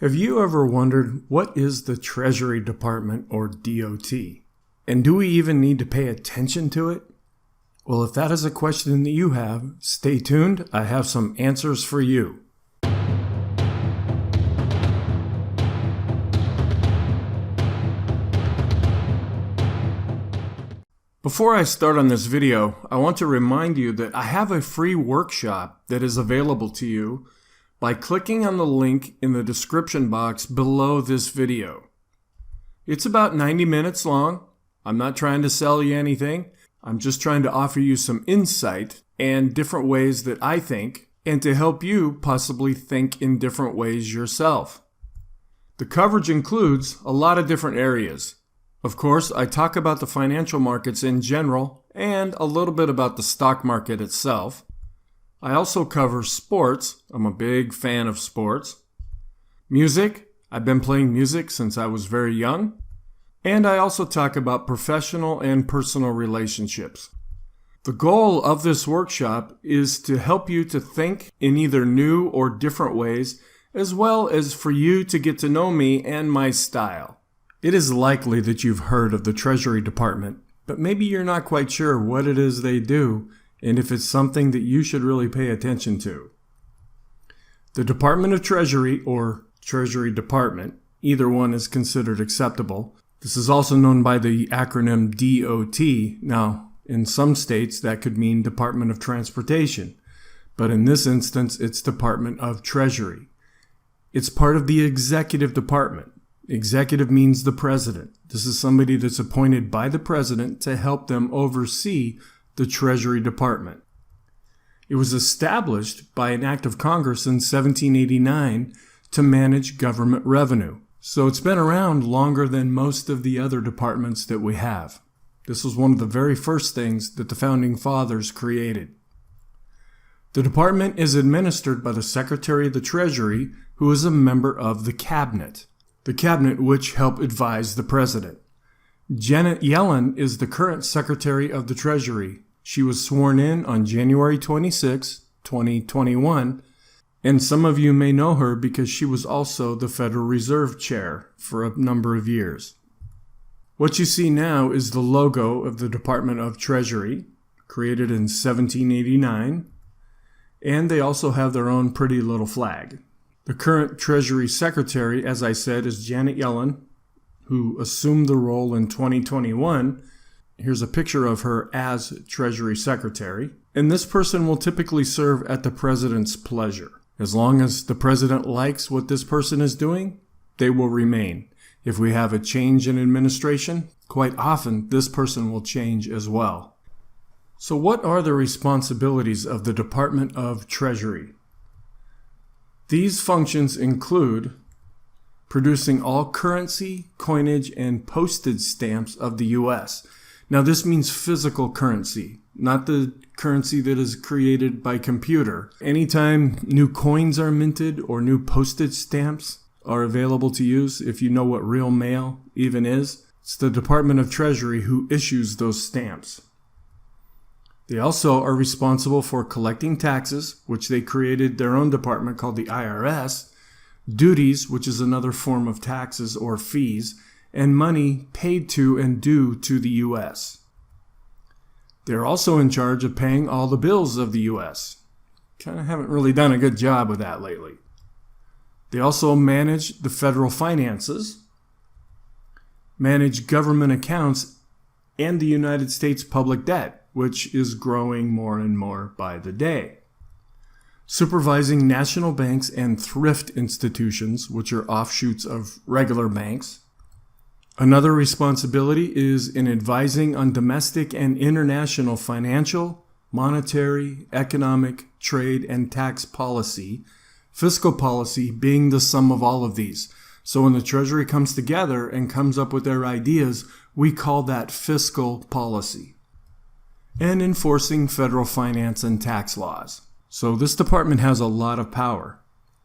Have you ever wondered what is the Treasury Department, or DOT? And do we even need to pay attention to it? Well, if that is a question that you have, stay tuned. I have some answers for you. Before I start on this video, I want to remind you that I have a free workshop that is available to you by clicking on the link in the description box below this video. It's about 90 minutes long. I'm not trying to sell you anything. I'm just trying to offer you some insight and different ways that I think, and to help you possibly think in different ways yourself. The coverage includes a lot of different areas. Of course, I talk about the financial markets in general and a little bit about the stock market itself. I also cover sports. I'm a big fan of sports. Music. I've been playing music since I was very young. And I also talk about professional and personal relationships. The goal of this workshop is to help you to think in either new or different ways, as well as for you to get to know me and my style. It is likely that you've heard of the Treasury Department, but maybe you're not quite sure what it is they do and if it's something that you should really pay attention to. The Department of Treasury, or Treasury Department, either one is considered acceptable. This is also known by the acronym DOT. Now, in some states that could mean Department of Transportation, but in this instance it's Department of Treasury. It's part of the executive department. Executive means the president. This is somebody that's appointed by the president to help them oversee the Treasury Department. It was established by an act of Congress in 1789 to manage government revenue. So it's been around longer than most of the other departments that we have. This was one of the very first things that the Founding Fathers created. The department is administered by the Secretary of the Treasury, who is a member of the Cabinet. The Cabinet which help advise the President. Janet Yellen is the current Secretary of the Treasury. She was sworn in on January 26, 2021, and some of you may know her because she was also the Federal Reserve Chair for a number of years. What you see now is the logo of the Department of Treasury, created in 1789, and they also have their own pretty little flag. The current Treasury Secretary, as I said, is Janet Yellen, who assumed the role in 2021. Here's a picture of her as Treasury Secretary. And this person will typically serve at the president's pleasure. As long as the president likes what this person is doing, they will remain. If we have a change in administration, quite often this person will change as well. So what are the responsibilities of the Department of Treasury? These functions include producing all currency, coinage, and postage stamps of the U.S. Now this means physical currency, not the currency that is created by computer. Anytime new coins are minted or new postage stamps are available to use, if you know what real mail even is, it's the Department of Treasury who issues those stamps. They also are responsible for collecting taxes, which they created their own department called the IRS, duties, which is another form of taxes or fees, and money paid to and due to the U.S. They're also in charge of paying all the bills of the U.S. Kind of haven't really done a good job with that lately. They also manage the federal finances, manage government accounts, and the United States public debt, which is growing more and more by the day. Supervising national banks and thrift institutions, which are offshoots of regular banks. Another responsibility is in advising on domestic and international financial, monetary, economic, trade, and tax policy, fiscal policy being the sum of all of these. So when the Treasury comes together and comes up with their ideas, we call that fiscal policy. And enforcing federal finance and tax laws. So this department has a lot of power,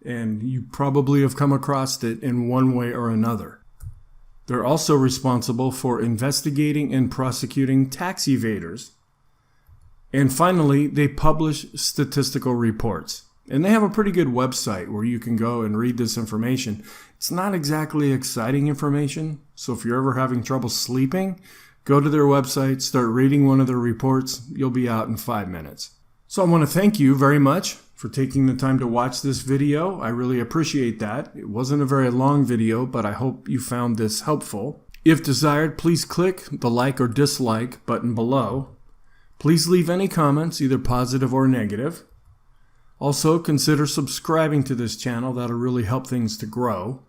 and you probably have come across it in one way or another. They're also responsible for investigating and prosecuting tax evaders. And finally, they publish statistical reports. And they have a pretty good website where you can go and read this information. It's not exactly exciting information, so if you're ever having trouble sleeping, go to their website, start reading one of their reports. You'll be out in 5 minutes. So I want to thank you very much for taking the time to watch this video. I really appreciate that. It wasn't a very long video, but I hope you found this helpful. If desired, please click the like or dislike button below. Please leave any comments, either positive or negative. Also, consider subscribing to this channel. That'll really help things to grow.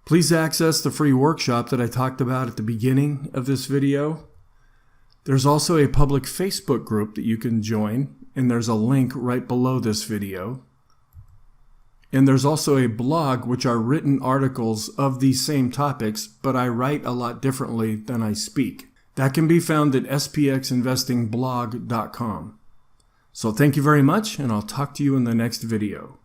Please access the free workshop that I talked about at the beginning of this video. There's also a public Facebook group that you can join, and there's a link right below this video. And there's also a blog, which are written articles of these same topics, but I write a lot differently than I speak. That can be found at spxinvestingblog.com. So thank you very much, and I'll talk to you in the next video.